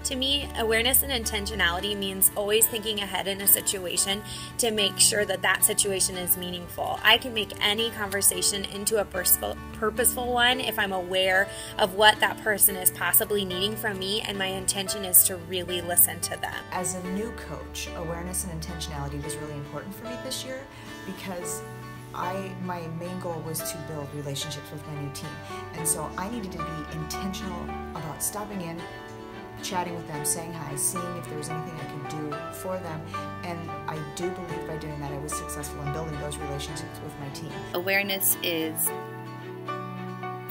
To me, awareness and intentionality means always thinking ahead in a situation to make sure that that situation is meaningful. I can make any conversation into a purposeful one if I'm aware of what that person is possibly needing from me, and my intention is to really listen to them. As a new coach, awareness and intentionality was really important for me this year because my main goal was to build relationships with my new team. And so I needed to be intentional about stopping in, chatting with them, saying hi, seeing if there was anything I could do for them. And I do believe by doing that I was successful in building those relationships with my team. Awareness is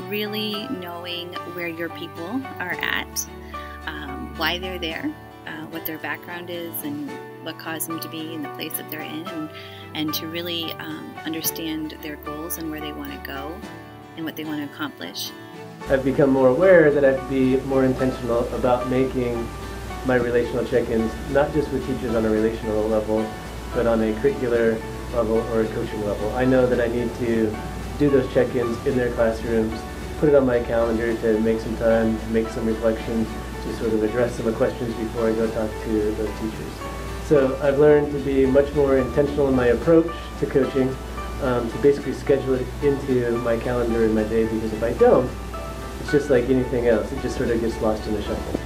really knowing where your people are at, why they're there, what their background is, and what caused them to be in the place that they're in, and to really understand their goals and where they want to go and what they want to accomplish. I've become more aware that I have to be more intentional about making my relational check-ins, not just with teachers on a relational level, but on a curricular level or a coaching level. I know that I need to do those check-ins in their classrooms, put it on my calendar to make some time, to make some reflections, to sort of address some of the questions before I go talk to those teachers. So I've learned to be much more intentional in my approach to coaching, to basically schedule it into my calendar and my day, because if I don't, it's just like anything else. It just sort of gets lost in the shuffle.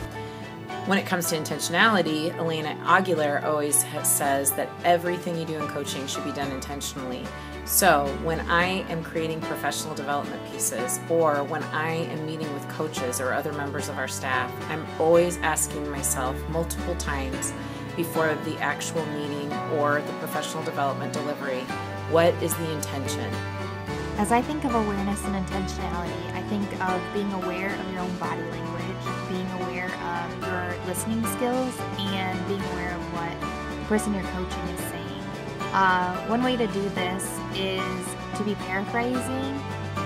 When it comes to intentionality, Elena Aguilar always says that everything you do in coaching should be done intentionally. So when I am creating professional development pieces, or when I am meeting with coaches or other members of our staff, I'm always asking myself multiple times before the actual meeting or the professional development delivery, what is the intention? As I think of awareness and intentionality, I think of being aware of your own body language, being aware of your listening skills, and being aware of what the person you're coaching is saying. One way to do this is to be paraphrasing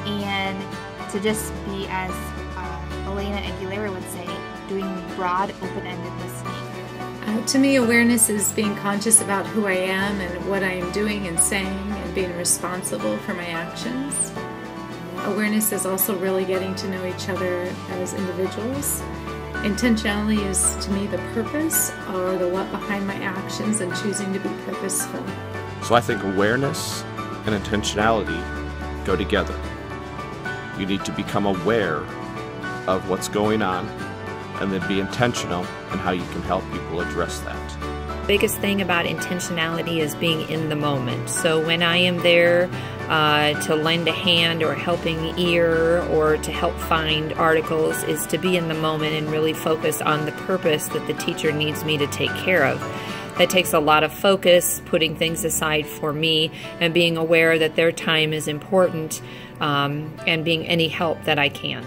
and to just be, as Elena Aguilera would say, doing broad, open-ended listening. To me, awareness is being conscious about who I am and what I am doing and saying, and being responsible for my actions. Awareness is also really getting to know each other as individuals. Intentionality is, to me, the purpose or the what behind my actions and choosing to be purposeful. So I think awareness and intentionality go together. You need to become aware of what's going on and then be intentional in how you can help people address that. The biggest thing about intentionality is being in the moment. So when I am there to lend a hand or a helping ear or to help find articles, is to be in the moment and really focus on the purpose that the teacher needs me to take care of. That takes a lot of focus, putting things aside for me and being aware that their time is important, and being any help that I can.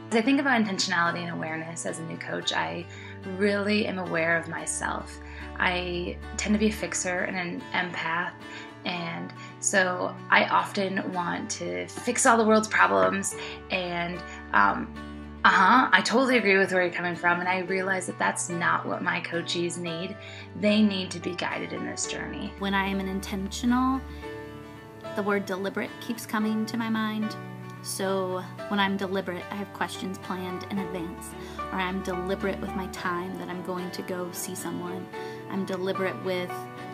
As I think about intentionality and awareness as a new coach, I really am aware of myself. I tend to be a fixer and an empath, and so I often want to fix all the world's problems, and I totally agree with where you're coming from, and I realize that that's not what my coachees need. They need to be guided in this journey. When I am an intentional, the word deliberate keeps coming to my mind. So when I'm deliberate, I have questions planned in advance, or I'm deliberate with my time that I'm going to go see someone. I'm deliberate with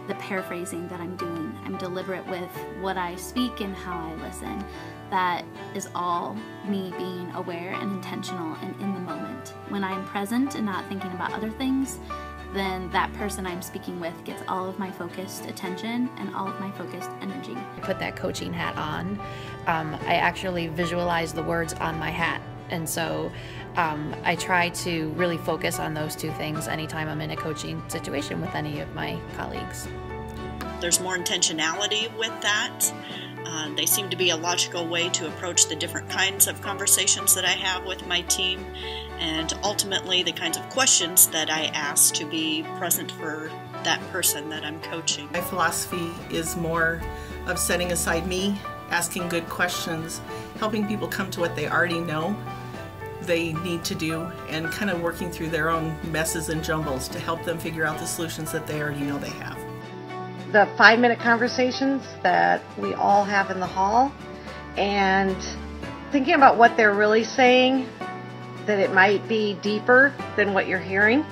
the paraphrasing that I'm doing. I'm deliberate with what I speak and how I listen. That is all me being aware and intentional and in the moment. When I'm present and not thinking about other things, then that person I'm speaking with gets all of my focused attention and all of my focused energy. I put that coaching hat on. I actually visualize the words on my hat. And so I try to really focus on those two things anytime I'm in a coaching situation with any of my colleagues. There's more intentionality with that. They seem to be a logical way to approach the different kinds of conversations that I have with my team, and ultimately the kinds of questions that I ask to be present for that person that I'm coaching. My philosophy is more of setting aside me, asking good questions, helping people come to what they already know they need to do, and kind of working through their own messes and jumbles to help them figure out the solutions that they already know they have. The 5-minute conversations that we all have in the hall, and thinking about what they're really saying, that it might be deeper than what you're hearing.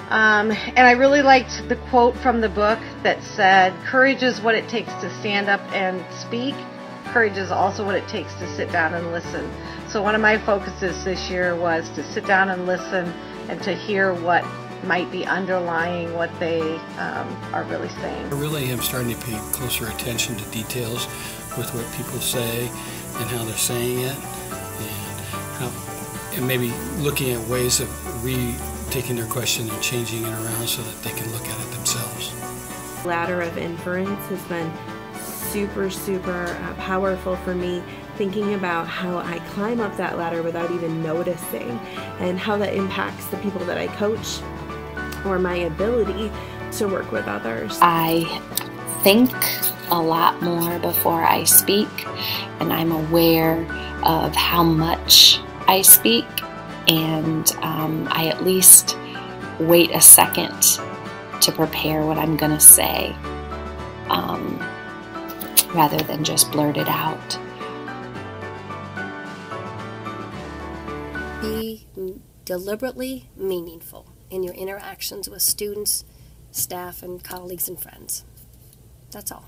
And I really liked the quote from the book that said, "Courage is what it takes to stand up and speak. Courage is also what it takes to sit down and listen." So one of my focuses this year was to sit down and listen and to hear what might be underlying what they are really saying. I really am starting to pay closer attention to details with what people say and how they're saying it, and maybe looking at ways of taking their question and changing it around so that they can look at it themselves. Ladder of inference has been super powerful for me, thinking about how I climb up that ladder without even noticing, and how that impacts the people that I coach or my ability to work with others. I think a lot more before I speak, and I'm aware of how much I speak, and I at least wait a second to prepare what I'm going to say, rather than just blurt it out. Be deliberately meaningful in your interactions with students, staff, and colleagues and friends. That's all.